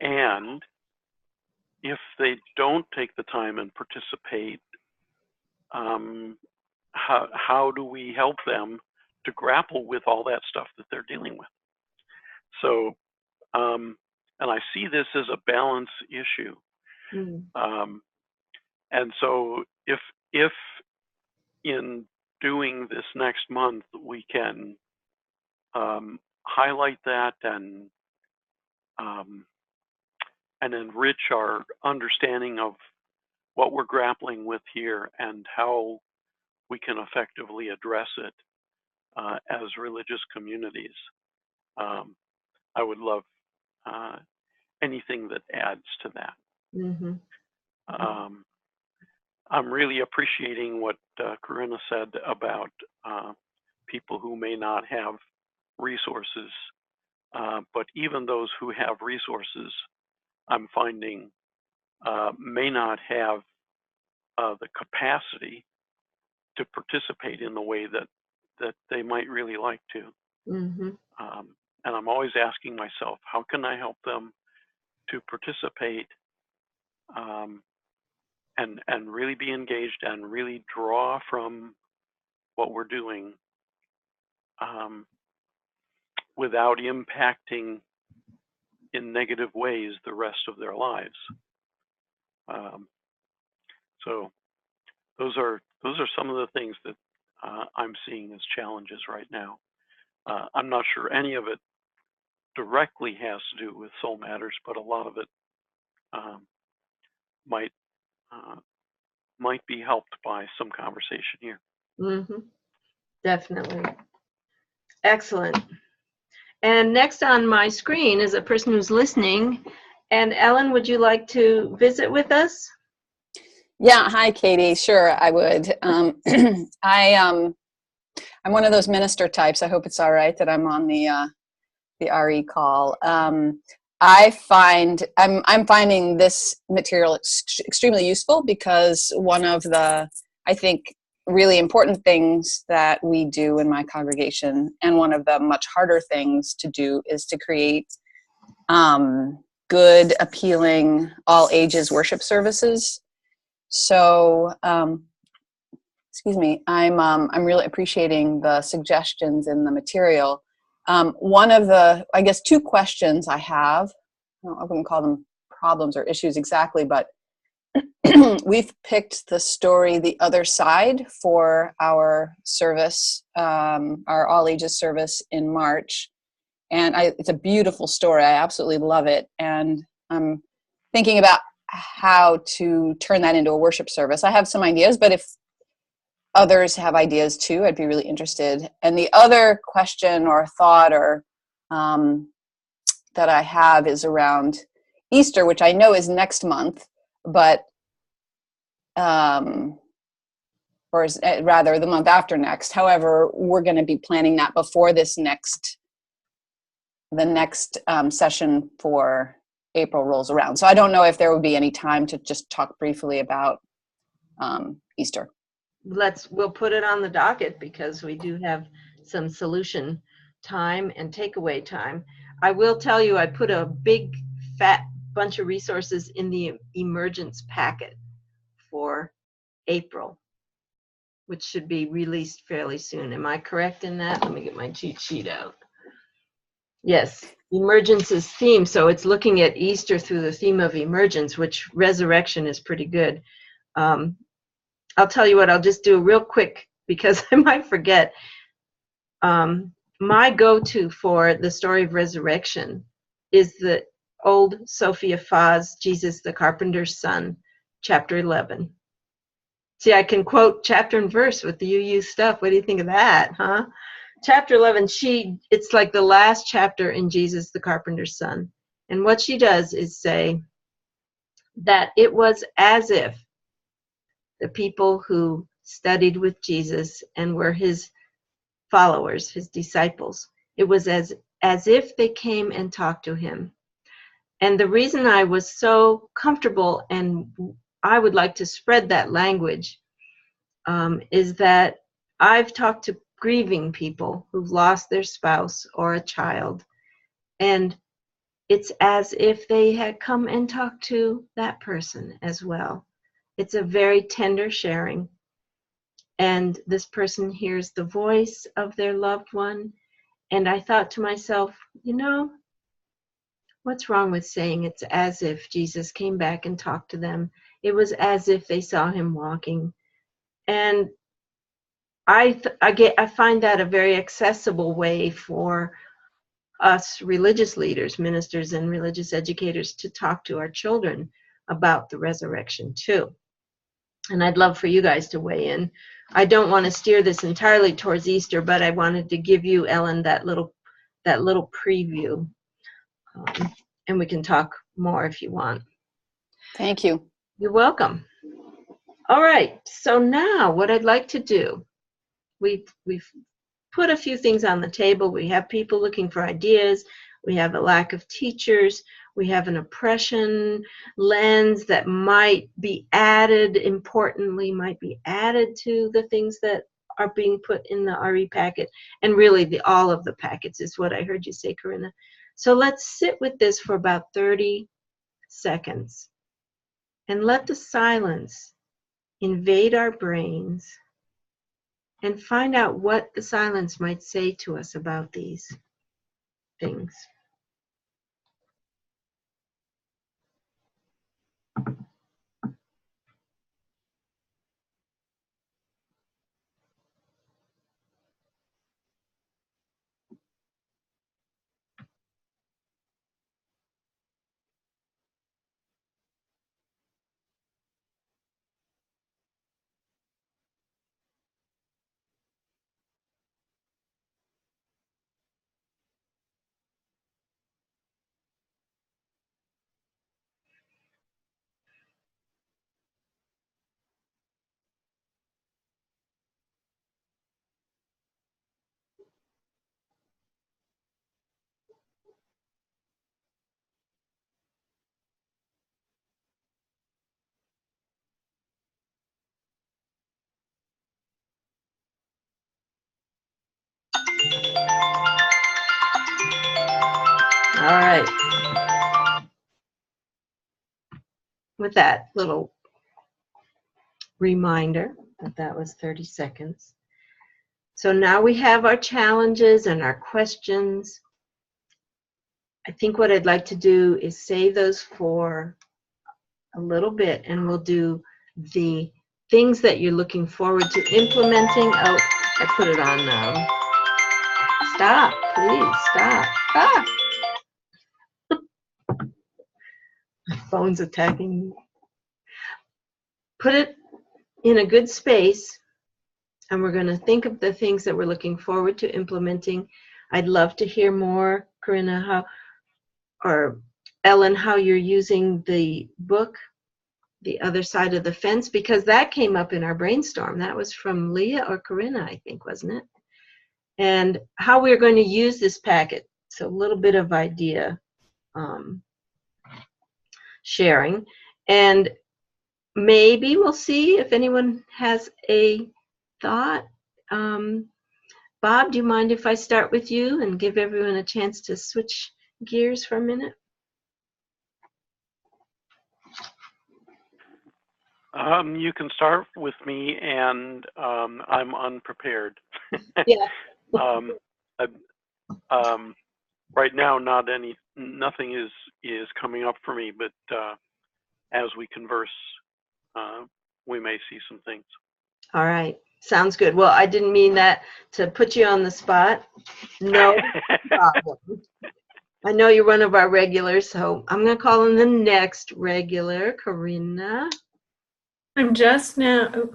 And if they don't take the time and participate, how do we help them to grapple with all that stuff that they're dealing with? So, and I see this as a balance issue. And so if in doing this next month, we can highlight that and enrich our understanding of what we're grappling with here and how we can effectively address it as religious communities. I would love anything that adds to that. I'm really appreciating what Corinna said about people who may not have resources, but even those who have resources, I'm finding may not have the capacity to participate in the way that they might really like to. And I'm always asking myself, how can I help them to participate and really be engaged and really draw from what we're doing without impacting in negative ways the rest of their lives. So those are some of the things that I'm seeing as challenges right now. I'm not sure any of it directly has to do with Soul Matters, but a lot of it might be helped by some conversation here. Definitely. Excellent. And next on my screen is a person who's listening. And Ellen, would you like to visit with us? Yeah. Hi, Katie. Sure, I would. I'm one of those minister types. I hope it's all right that I'm on the RE call. I'm finding this material extremely useful because one of the, I think, really important things that we do in my congregation, and one of the much harder things to do, is to create good, appealing, all ages worship services. So, excuse me, I'm really appreciating the suggestions in the material. One of the, I guess, two questions I have, I wouldn't call them problems or issues exactly, but we've picked the story The Other Side for our service, our all ages service in March. And it's a beautiful story. I absolutely love it. And I'm thinking about how to turn that into a worship service. I have some ideas, but if others have ideas too, I'd be really interested. And the other question or thought or that I have is around Easter, which I know is next month, but or rather the month after next. However, we're going to be planning that before the next session for April rolls around. So I don't know if there would be any time to just talk briefly about Easter. We'll put it on the docket because we do have some solution time and takeaway time. I will tell you, I put a big fat bunch of resources in the emergence packet for April, which should be released fairly soon. Am I correct in that? Let me get my cheat sheet out. Yes, emergence is theme, so it's looking at Easter through the theme of emergence, which resurrection is pretty good. I'll tell you what, I'll just do real quick because I might forget. My go-to for the story of resurrection is the old Sophia Faz, Jesus the Carpenter's Son, chapter 11. See, I can quote chapter and verse with the UU stuff. What do you think of that, huh? Chapter 11, it's like the last chapter in Jesus the Carpenter's Son. And what she does is say that it was as if the people who studied with Jesus and were his followers, his disciples, it was as if they came and talked to him. And the reason I was so comfortable and I would like to spread that language is that I've talked to grieving people who've lost their spouse or a child, and it's as if they had come and talked to that person as well. It's a very tender sharing. And this person hears the voice of their loved one. And I thought to myself, you know, what's wrong with saying it's as if Jesus came back and talked to them? It was as if they saw him walking. And I find that a very accessible way for us religious leaders, ministers, and religious educators to talk to our children about the resurrection too. And I'd love for you guys to weigh in. I don't want to steer this entirely towards Easter, but I wanted to give you, Ellen, that little preview. And we can talk more if you want. Thank you. You're welcome. All right, so now what I'd like to do, we've put a few things on the table. We have people looking for ideas. We have a lack of teachers. We have an oppression lens that might be added, importantly, might be added to the things that are being put in the RE packet. And really, all of the packets is what I heard you say, Corinna. So let's sit with this for about 30 seconds and let the silence invade our brains and find out what the silence might say to us about these things. All right. With that little reminder that was 30 seconds. So now we have our challenges and our questions. I think what I'd like to do is save those for a little bit, and we'll do the things that you're looking forward to implementing. Oh, I put it on now. Stop, please, stop. Ah! My phone's attacking me. Put it in a good space, and we're going to think of the things that we're looking forward to implementing. I'd love to hear more, Corinna, or Ellen, how you're using the book, The Other Side of the Fence, because that came up in our brainstorm. That was from Leah or Corinna, I think, wasn't it? And how we're going to use this packet. So a little bit of idea sharing. And maybe we'll see if anyone has a thought. Bob, do you mind if I start with you and give everyone a chance to switch gears for a minute? You can start with me, and I'm unprepared. Yeah. Right now, nothing is coming up for me, but as we converse, we may see some things. All right. Sounds good. Well, I didn't mean that to put you on the spot. No problem. I know you're one of our regulars, so I'm going to call on the next regular, Corinna. I'm just now.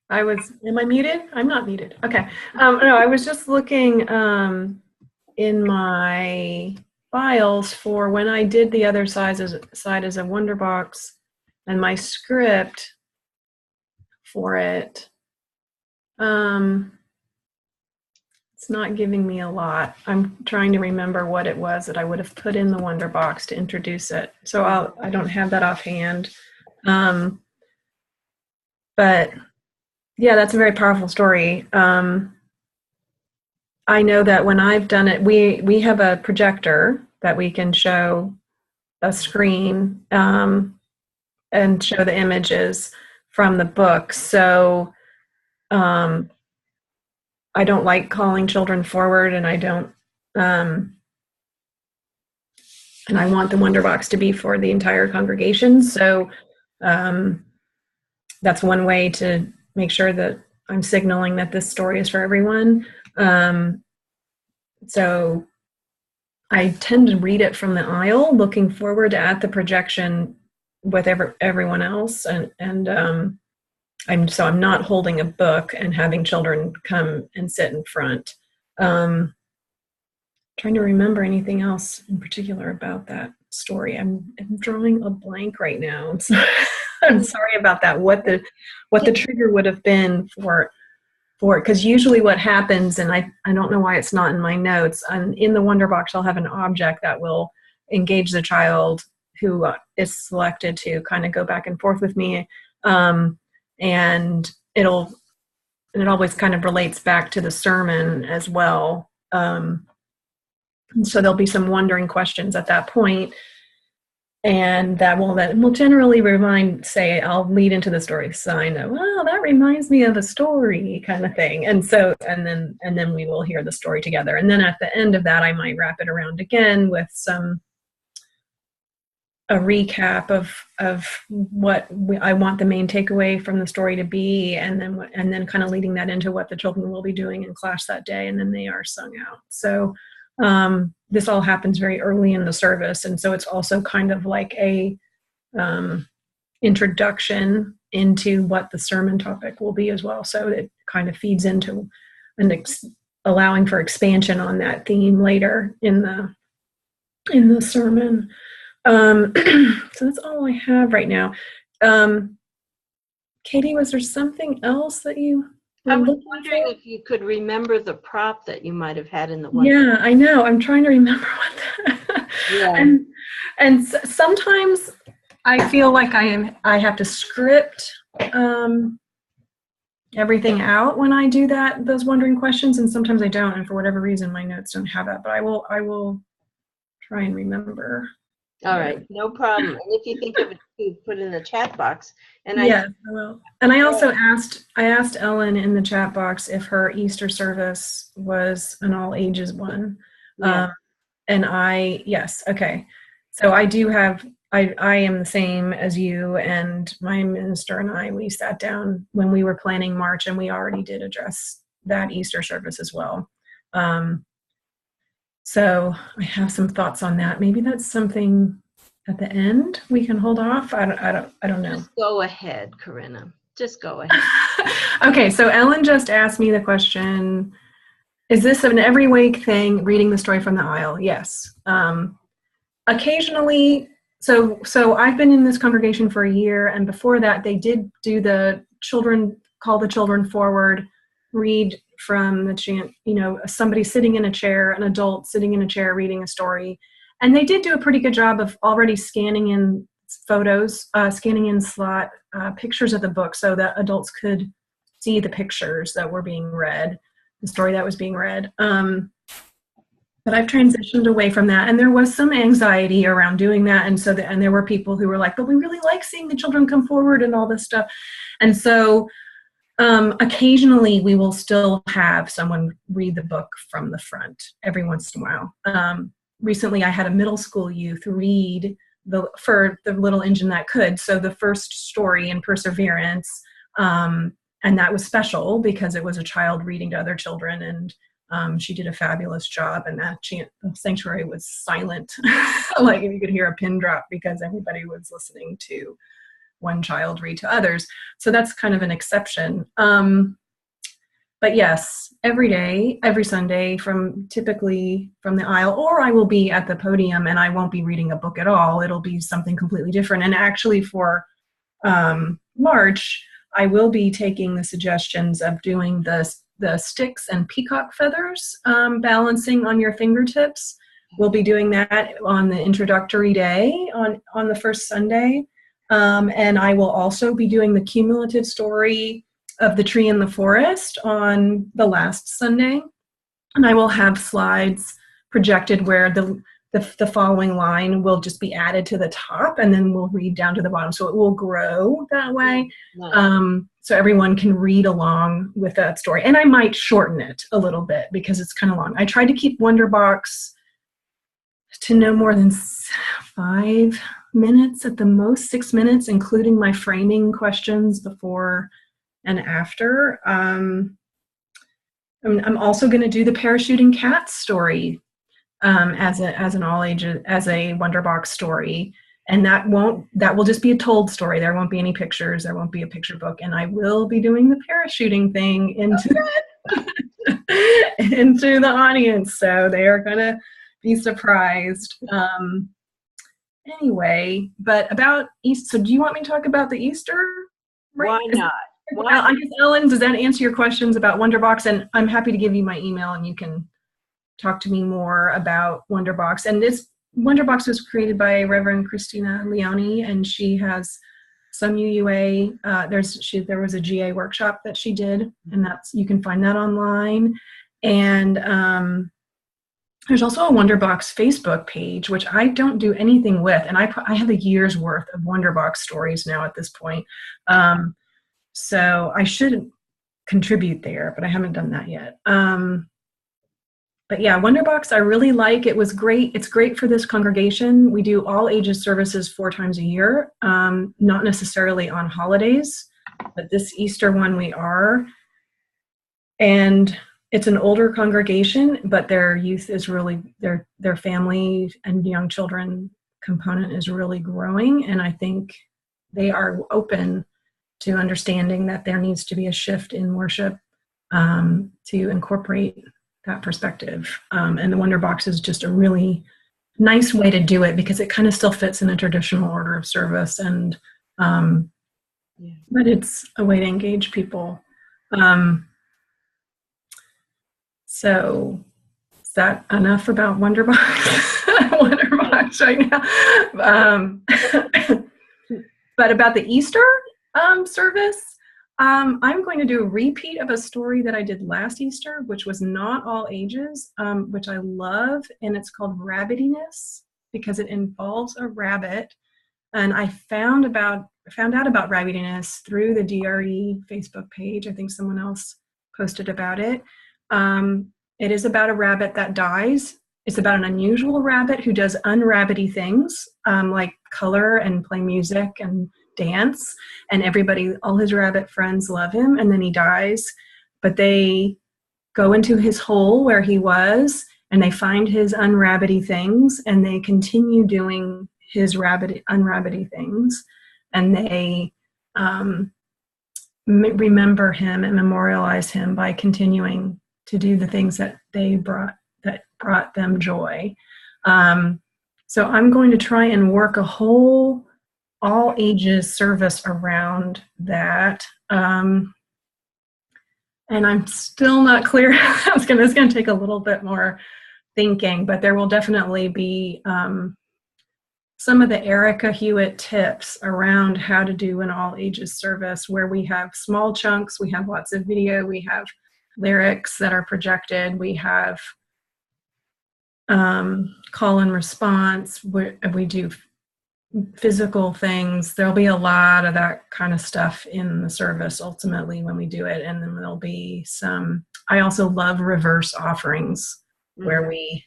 Am I muted? I'm not muted. Okay. No, I was just looking in my files for when I did the other side as a Wonder Box, and my script for it. It's not giving me a lot. I'm trying to remember what it was that I would have put in the Wonder Box to introduce it. So I don't have that offhand. But yeah, that's a very powerful story. I know that when I've done it, we have a projector that we can show a screen and show the images from the book. So I don't like calling children forward, and I don't, and I want the Wonder Box to be for the entire congregation. So that's one way to make sure that I'm signaling that this story is for everyone. So I tend to read it from the aisle, looking forward at the projection with everyone else, and I'm not holding a book and having children come and sit in front. Trying to remember anything else in particular about that story. I'm drawing a blank right now. I'm sorry about that. What the trigger would have been for because usually what happens, and I don't know why it's not in my notes, and in the Wonder Box I'll have an object that will engage the child who is selected to kind of go back and forth with me, and it always kind of relates back to the sermon as well. So there'll be some wondering questions at that point, and that will generally I'll lead into the story sign of, well, that reminds me of a story kind of thing. And then we will hear the story together. And then at the end of that, I might wrap it around again with a recap of what I want the main takeaway from the story to be, and then kind of leading that into what the children will be doing in class that day, and then they are sung out. So this all happens very early in the service, and so it's also kind of like a introduction into what the sermon topic will be as well. So it kind of feeds into allowing for expansion on that theme later in the sermon. So that's all I have right now. Katie, was there something else that you I was wondering if you could remember the prop that you might have had in the one. Yeah, I know. I'm trying to remember what that. Yeah. And sometimes I feel like I have to script everything out when I do those wondering questions, and sometimes I don't, and for whatever reason my notes don't have that, but I will try and remember. All right, no problem. And if you think of it, you put in the chat box. And yes, I will. And I also asked Ellen in the chat box if her Easter service was an all ages one. Yeah. Yes, okay. So I do have, I am the same as you, and my minister and we sat down when we were planning March, and we already did address that Easter service as well. So I have some thoughts on that. Maybe that's something at the end we can hold off. I don't know. Just go ahead, Corinna. Just go ahead. Okay, so Ellen just asked me the question, is this an every week thing, reading the story from the aisle? Yes. Occasionally, so I've been in this congregation for a year, and before that they did do call the children forward, read from the chant, somebody sitting in a chair, an adult sitting in a chair reading a story. And they did do a pretty good job of already scanning in photos, scanning in slot pictures of the book so that adults could see the pictures that were being read, the story that was being read. But I've transitioned away from that, and there was some anxiety around doing that, and there were people who were like, but we really like seeing the children come forward and all this stuff. And so occasionally we will still have someone read the book from the front every once in a while. Recently I had a middle school youth read for the little engine that could, so the first story in Perseverance, and that was special because it was a child reading to other children, and she did a fabulous job, and the sanctuary was silent. Like you could hear a pin drop because everybody was listening to one child read to others. So that's kind of an exception. But yes, every day, every Sunday, typically from the aisle, or I will be at the podium and I won't be reading a book at all. It'll be something completely different. And actually for March, I will be taking the suggestions of doing the sticks and peacock feathers, balancing on your fingertips. We'll be doing that on the introductory day on the first Sunday. And I will also be doing the cumulative story of the tree in the forest on the last Sunday. And I will have slides projected where the following line will just be added to the top, and then we'll read down to the bottom. So it will grow that way. Nice. So everyone can read along with that story. And I might shorten it a little bit because it's kind of long. I tried to keep Wonderbox to no more than 5 minutes at the most, 6 minutes, including my framing questions before and after. I'm also going to do the parachuting cat story as an all ages, as a Wonderbox story, and that will just be a told story. There won't be any pictures. There won't be a picture book, and I will be doing the parachuting thing into the audience, so they are going to be surprised. Anyway, but about Easter. So do you want me to talk about the Easter? Why not? I guess, Ellen, does that answer your questions about Wonderbox? And I'm happy to give you my email, and you can talk to me more about Wonderbox. And this Wonderbox was created by Reverend Christina Leone, and she has some UUA. There was a GA workshop that she did, and you can find that online. And there's also a Wonderbox Facebook page, which I don't do anything with, and I have a year's worth of Wonderbox stories now at this point. So I should contribute there, but I haven't done that yet. But yeah, Wonderbox I really like. It was great. It's great for this congregation. We do all ages services 4 times a year, not necessarily on holidays, but this Easter one we are. And it's an older congregation, but their youth is really, their family and young children component is really growing. And I think they are open to understanding that there needs to be a shift in worship to incorporate that perspective. And the Wonderbox is just a really nice way to do it because it kind of still fits in a traditional order of service, and but it's a way to engage people. So is that enough about Wonderbox? Wonderbox right now. But about the Easter service, I'm going to do a repeat of a story that I did last Easter, which was not all ages, which I love, and it's called Rabbitiness because it involves a rabbit. And I found out about Rabbitiness through the DRE Facebook page. I think someone else posted about it. It is about a rabbit that dies. It's about an unusual rabbit who does unrabbity things, like color and play music and dance, and all his rabbit friends love him, and then he dies. But they go into his hole where he was, and they find his unrabbity things, and they continue doing his unrabbity things, and they remember him and memorialize him by continuing to do the things that brought them joy. So I'm going to try and work a whole all ages service around that. And I'm still not clear. It's going to take a little bit more thinking, but there will definitely be some of the Erica Hewitt tips around how to do an all ages service where we have small chunks, we have lots of video, we have lyrics that are projected, we have call and response, we do physical things. There'll be a lot of that kind of stuff in the service ultimately when we do it. And then there'll be I also love reverse offerings where we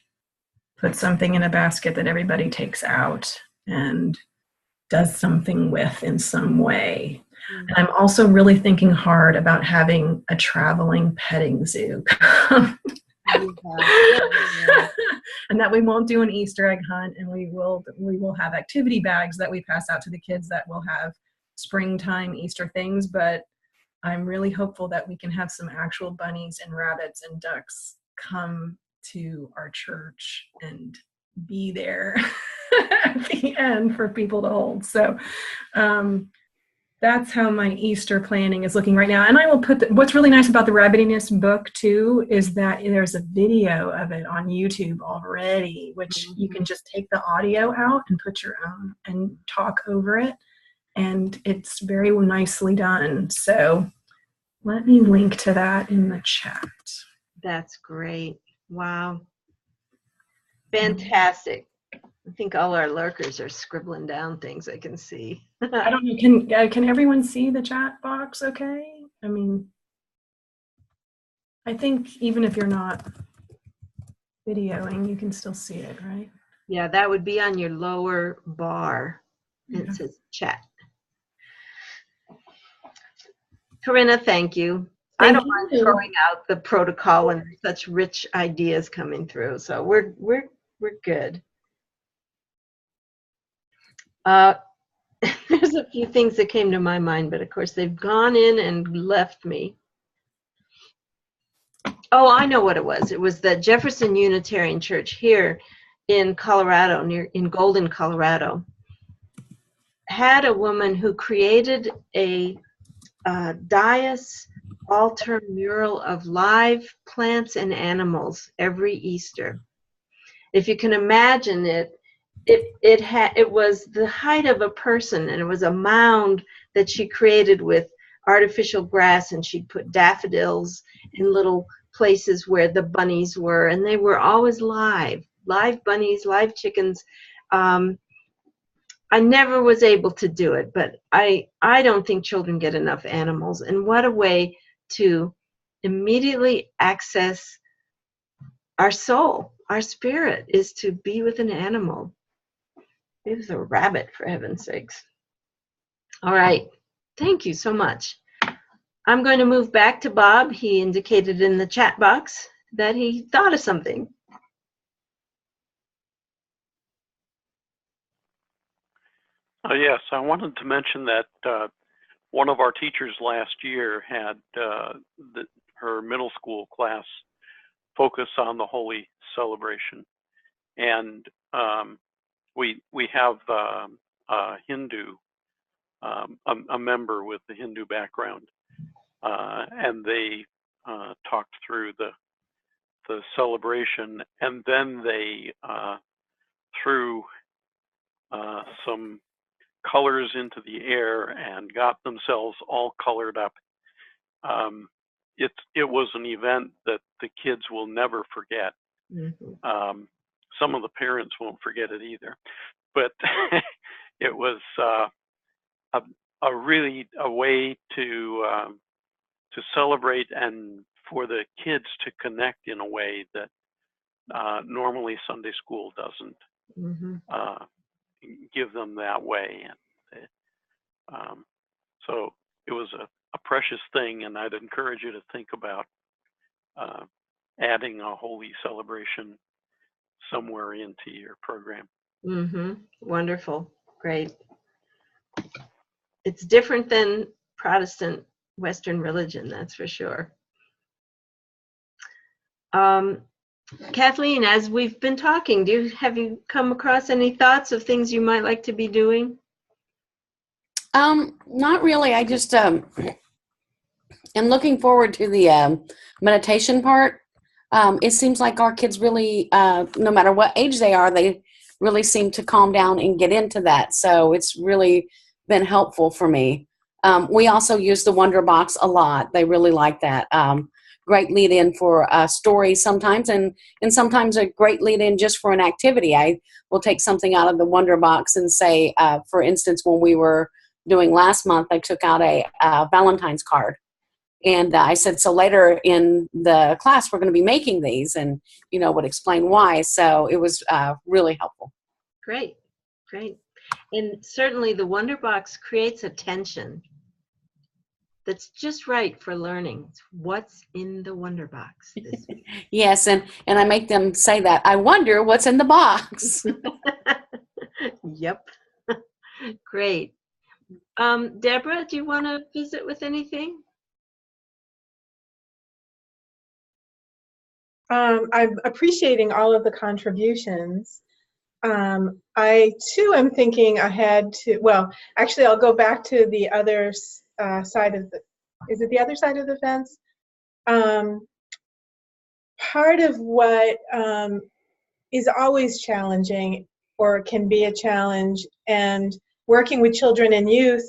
put something in a basket that everybody takes out and does something with in some way. And I'm also really thinking hard about having a traveling petting zoo. And that we won't do an Easter egg hunt, and we will have activity bags that we pass out to the kids that will have springtime Easter things. But I'm really hopeful that we can have some actual bunnies and rabbits and ducks come to our church and be there at the end for people to hold. So that's how my Easter planning is looking right now. And I will put what's really nice about the Rabbitiness book too is that there's a video of it on YouTube already, which you can just take the audio out and put your own and talk over it. And it's very nicely done. So let me link to that in the chat. That's great. Wow. Fantastic. I think all our lurkers are scribbling down things I can see. I don't know. Can everyone see the chat box? Okay. I mean, I think even if you're not videoing, you can still see it, right? Yeah, that would be on your lower bar. And it says chat. Corinna, thank you. I don't mind throwing out the protocol when there's such rich ideas coming through. So we're good. There's a few things that came to my mind, but of course they've gone in and left me. Oh, I know what it was. It was the Jefferson Unitarian Church here in Colorado, in Golden, Colorado, had a woman who created a dais altar mural of live plants and animals every Easter. If you can imagine it, it was the height of a person, and it was a mound that she created with artificial grass, and she'd put daffodils in little places where the bunnies were, and they were always live bunnies, live chickens. I never was able to do it, but I don't think children get enough animals. And what a way to immediately access our soul, our spirit, is to be with an animal. It was a rabbit, for heaven's sakes. All right. Thank you so much. I'm going to move back to Bob. He indicated in the chat box that he thought of something. Yes, I wanted to mention that one of our teachers last year had her middle school class focus on the Holy Celebration, and we have a Hindu, a member with the Hindu background, and they talked through the celebration, and then they threw some colors into the air and got themselves all colored up. It was an event that the kids will never forget. Mm-hmm. Some of the parents won't forget it either, but it was a way to celebrate and for the kids to connect in a way that normally Sunday school doesn't Mm-hmm. give them that way. And so it was a precious thing, and I'd encourage you to think about adding a holy celebration somewhere into your program. Mm-hmm. Wonderful. Great. It's different than Protestant Western religion, that's for sure. Kathleen, as we've been talking, have you come across any thoughts of things you might like to be doing? Not really. I just am looking forward to the meditation part. It seems like our kids really, no matter what age they are, they really seem to calm down and get into that. So it's really been helpful for me. We also use the Wonder Box a lot. They really like that. Great lead-in for stories sometimes, and sometimes a great lead-in just for an activity. I will take something out of the Wonder Box and say, for instance, when we were doing last month, I took out a Valentine's card. And I said, so later in the class, we're going to be making these, and, would explain why. So it was really helpful. Great, great. And certainly the Wonder Box creates a tension that's just right for learning. It's what's in the Wonder Box. Yes, and I make them say that. I wonder what's in the box. Yep. Great. Deborah, do you want to visit with anything? I'm appreciating all of the contributions. I too am thinking ahead to, well, actually I'll go back to the other side of the, is it the other side of the fence? Part of what is always challenging or can be a challenge, and working with children and youth,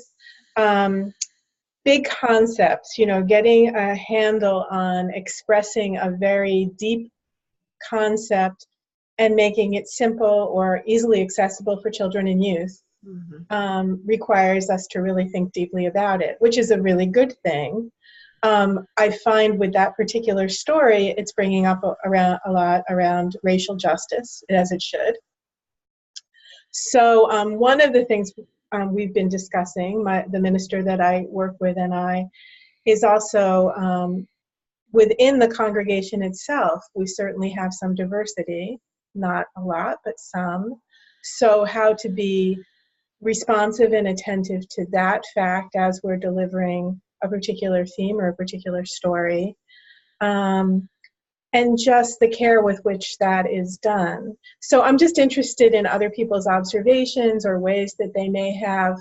big concepts, getting a handle on expressing a very deep concept and making it simple or easily accessible for children and youth requires us to really think deeply about it, which is a really good thing. I find with that particular story, it's bringing up a lot around racial justice, as it should. So one of the things we've been discussing, the minister that I work with and I, is also within the congregation itself, we certainly have some diversity, not a lot, but some. So how to be responsive and attentive to that fact as we're delivering a particular theme or a particular story, and just the care with which that is done. So I'm just interested in other people's observations or ways that they may have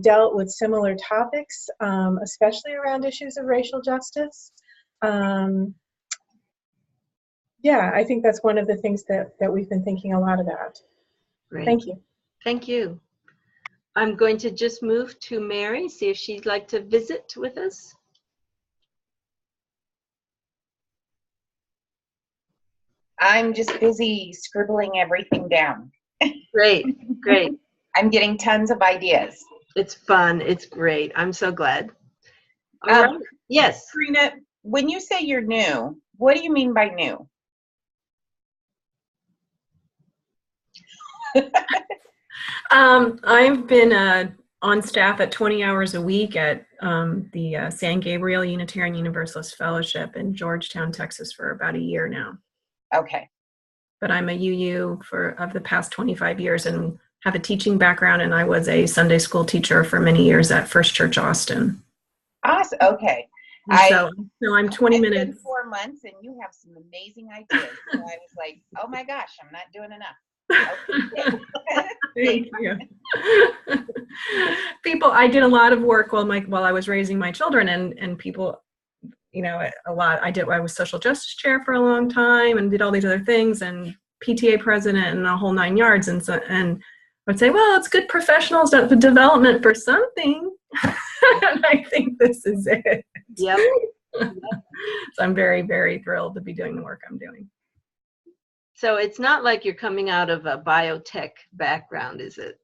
dealt with similar topics, especially around issues of racial justice. Yeah, I think that's one of the things that we've been thinking a lot about. Great. Thank you. Thank you. I'm going to just move to Mary, see if she'd like to visit with us. I'm just busy scribbling everything down. Great, great. I'm getting tons of ideas. It's fun. It's great. I'm so glad. All right. Yes. Karina, when you say you're new, what do you mean by new? I've been on staff at 20 hours a week at the San Gabriel Unitarian Universalist Fellowship in Georgetown, Texas for about a year now. Okay. But I'm a UU of the past 25 years and have a teaching background, and I was a Sunday school teacher for many years at First Church Austin. Awesome. Okay. So I'm 20 minutes. It's been 4 months and you have some amazing ideas. So I was like, oh my gosh, I'm not doing enough. Thank you. I did a lot of work while I was raising my children, and people, a lot. I was social justice chair for a long time and did all these other things, and PTA president and a whole 9 yards. And I'd say, well, it's good professional development for something. And I think this is it. Yep. So I'm very, very thrilled to be doing the work I'm doing. So it's not like you're coming out of a biotech background, is it?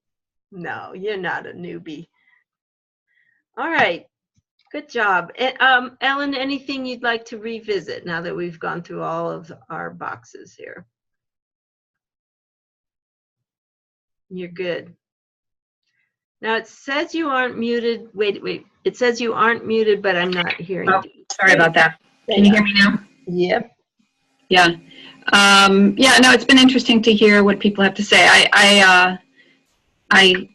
No, you're not a newbie. All right. Good job. Ellen, anything you'd like to revisit now that we've gone through all of our boxes here? You're good. Now it says you aren't muted. Wait. It says you aren't muted, but I'm not hearing you. Sorry about that. Can you hear me now? Yep. Yeah. No, it's been interesting to hear what people have to say. I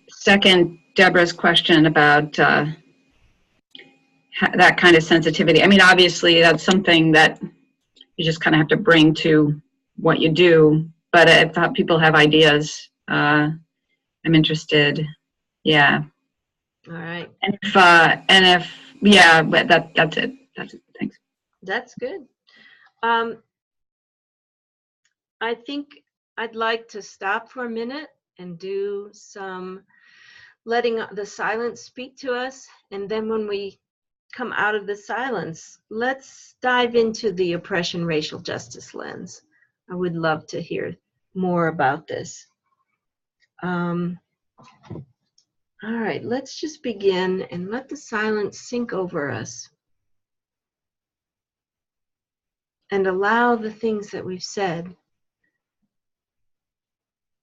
second Deborah's question about that kind of sensitivity. I mean, obviously that's something that you just kind of have to bring to what you do, but I thought people have ideas. I'm interested. Yeah. All right. But that's it. Thanks. That's good. I think I'd like to stop for a minute and do some letting the silence speak to us. And then when we come out of the silence, let's dive into the oppression racial justice lens. I would love to hear more about this. All right, let's just begin and let the silence sink over us and allow the things that we've said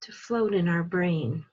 to float in our brain.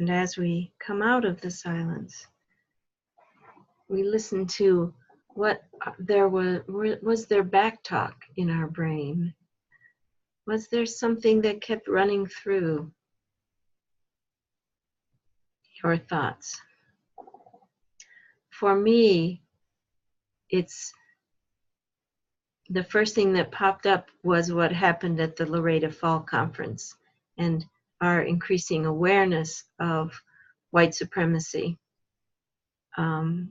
And as we come out of the silence, we listen to what there was there back talk in our brain? Was there something that kept running through? or thoughts. For me, it's the first thing that popped up was what happened at the Laredo Fall Conference and our increasing awareness of white supremacy. And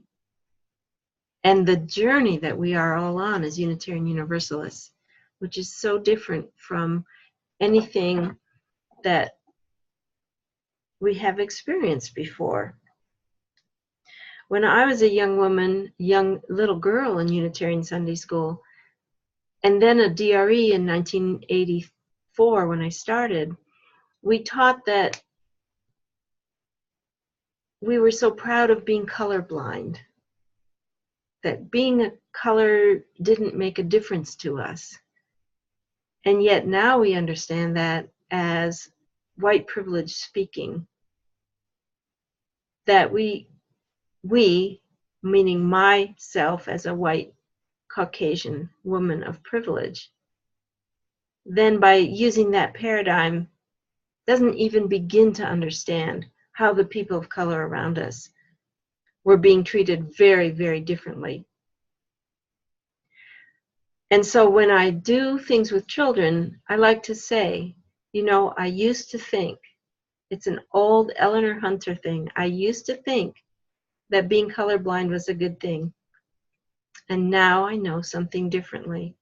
the journey that we are all on as Unitarian Universalists, which is so different from anything that we have experienced before. When I was a young woman, young little girl in Unitarian Sunday School, and then a DRE in 1984 when I started, we taught that we were so proud of being colorblind, that being a color didn't make a difference to us. And yet now we understand that as white privilege speaking, that we, meaning myself as a white Caucasian woman of privilege, then by using that paradigm, doesn't even begin to understand how the people of color around us were being treated very, very differently. And so when I do things with children, I like to say, you know, I used to think, it's an old Eleanor Hunter thing, I used to think that being colorblind was a good thing. And now I know something differently.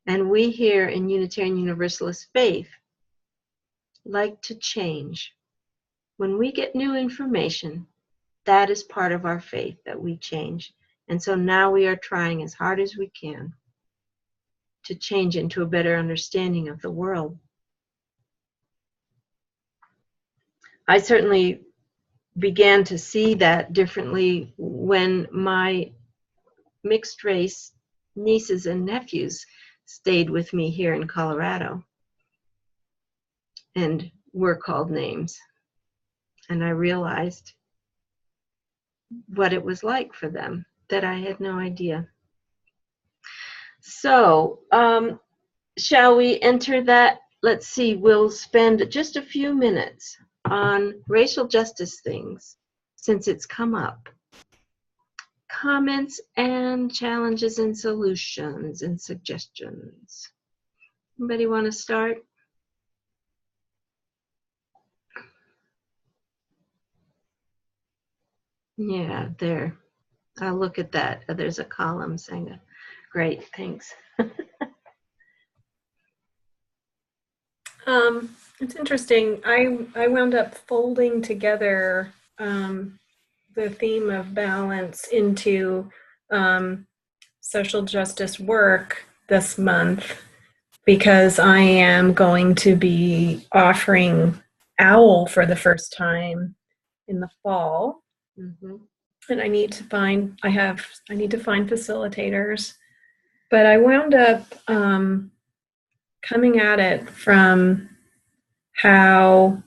And we here in Unitarian Universalist faith like to change. When we get new information, that is part of our faith, that we change. And so now we are trying as hard as we can to change into a better understanding of the world. I certainly began to see that differently when my mixed race nieces and nephews stayed with me here in Colorado and were called names. And I realized what it was like for them, that I had no idea. So, shall we enter that? Let's see, we'll spend just a few minutes on racial justice things since it's come up. Comments and challenges and solutions and suggestions. Anybody want to start? Yeah, there. I'll look at that. There's a column saying that. Great, thanks. It's interesting. I wound up folding together the theme of balance into social justice work this month because I am going to be offering OWL for the first time in the fall. Mm-hmm. And I need to find facilitators. But I wound up coming at it from how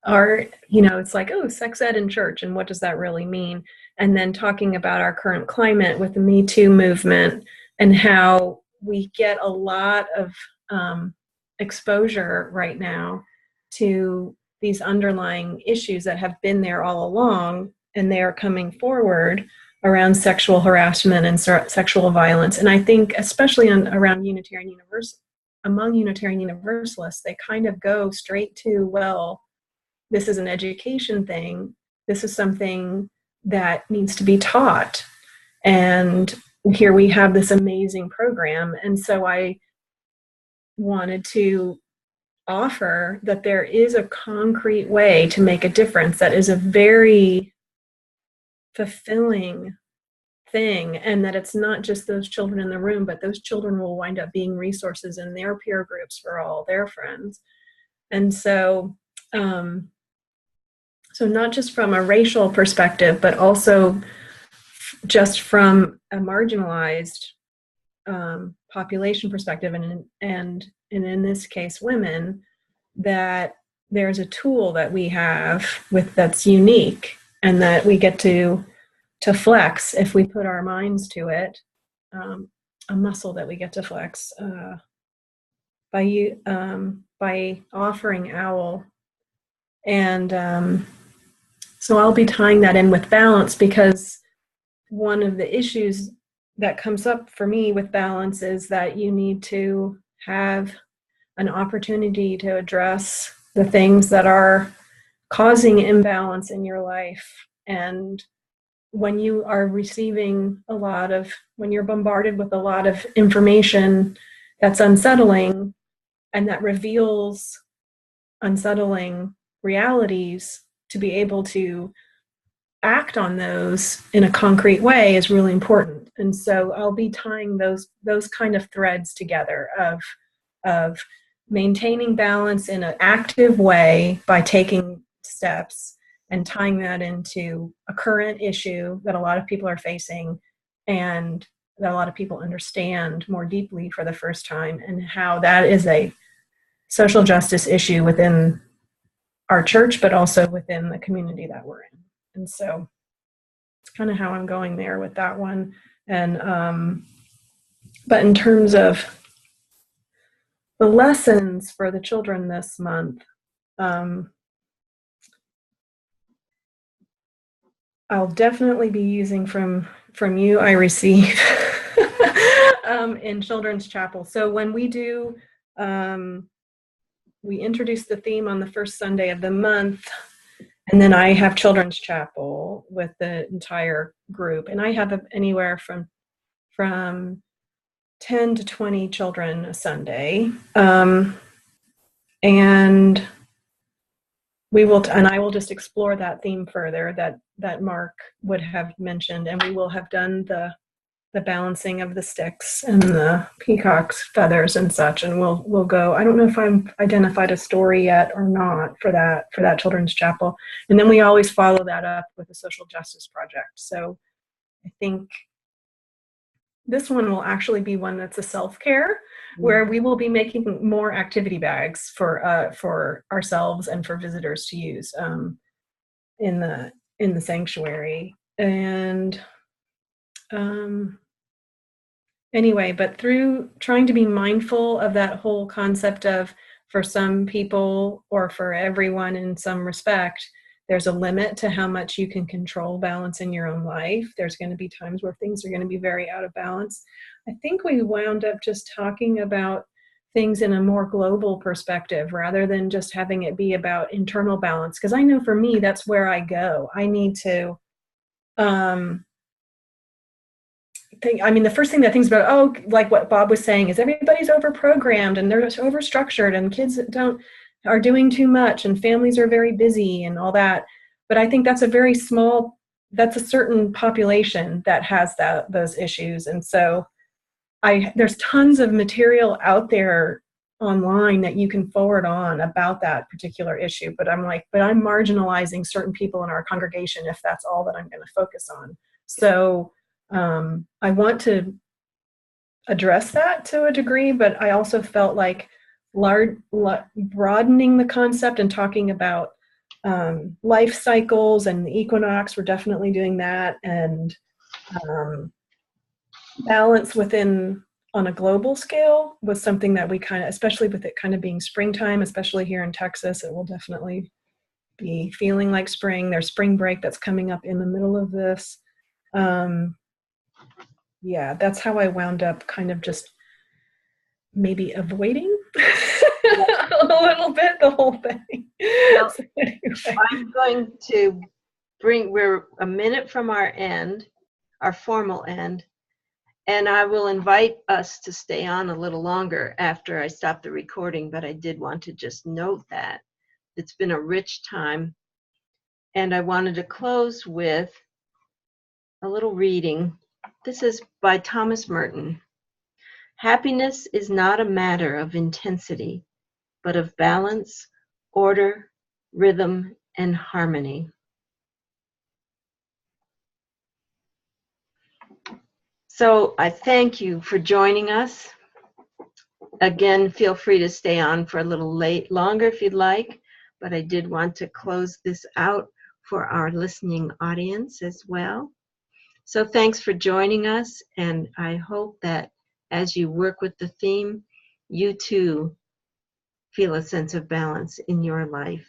it's like, oh, sex ed in church, and what does that really mean? And then talking about our current climate with the Me Too movement and how we get a lot of exposure right now to these underlying issues that have been there all along, and they are coming forward around sexual harassment and sexual violence. And I think especially among Unitarian Universalists, they kind of go straight to, well, this is an education thing. This is something that needs to be taught. And here we have this amazing program. And so I wanted to offer that there is a concrete way to make a difference that is a very fulfilling thing, and that it's not just those children in the room, but those children will wind up being resources in their peer groups for all their friends. And so so not just from a racial perspective, but also just from a marginalized population perspective, and in this case, women, that there's a tool that we have that's unique and that we get to flex if we put our minds to it, a muscle that we get to flex by offering OWL. And so I'll be tying that in with balance, because one of the issues that comes up for me with balance is that you need to have an opportunity to address the things that are causing imbalance in your life. And when you are receiving when you're bombarded with a lot of information that's unsettling and that reveals unsettling realities, to be able to act on those in a concrete way is really important. And so I'll be tying those kind of threads together of maintaining balance in an active way by taking steps, and tying that into a current issue that a lot of people are facing and that a lot of people understand more deeply for the first time, and how that is a social justice issue within our church, but also within the community that we're in. And so it's kind of how I'm going there with that one. And but in terms of the lessons for the children this month, I'll definitely be using from you, I receive in Children's Chapel. So when we do, we introduce the theme on the first Sunday of the month, and then I have Children's Chapel with the entire group, and I have anywhere from 10 to 20 children a Sunday, and we will, and I will just explore that theme further that Mark would have mentioned, and we will have done the balancing of the sticks and the peacock's feathers and such, and we'll go. I don't know if I've identified a story yet or not for that Children's Chapel, and then we always follow that up with a social justice project. So I think this one will actually be one that's a self-care, where we will be making more activity bags for ourselves and for visitors to use in the sanctuary. And anyway, but through trying to be mindful of that whole concept of, for some people or for everyone in some respect, there's a limit to how much you can control balance in your own life. There's going to be times where things are going to be very out of balance. I think we wound up just talking about things in a more global perspective rather than just having it be about internal balance. Because I know for me, that's where I go. I need to the first thing that thinks about, like what Bob was saying, is everybody's over-programmed and they're over-structured and kids are doing too much and families are very busy and all that. But I think that's that's a certain population that has those issues. And so there's tons of material out there online that you can forward on about that particular issue. But I'm marginalizing certain people in our congregation if that's all that I'm going to focus on. So I want to address that to a degree, but I also felt like broadening the concept and talking about life cycles and the equinox, we're definitely doing that, and balance on a global scale was something that we especially with it kind of being springtime, especially here in Texas, it will definitely be feeling like spring. There's spring break that's coming up in the middle of this. Yeah, that's how I wound up kind of just maybe avoiding a little bit the whole thing. Well, So anyway. I'm going to we're a minute from our formal end, and I will invite us to stay on a little longer after I stop the recording, but I did want to just note that it's been a rich time, and I wanted to close with a little reading. This is by Thomas Merton. Happiness is not a matter of intensity, but of balance, order, rhythm, and harmony. So I thank you for joining us. Again, feel free to stay on for a little longer if you'd like, but I did want to close this out for our listening audience as well. So thanks for joining us, and I hope that as you work with the theme, you too feel a sense of balance in your life.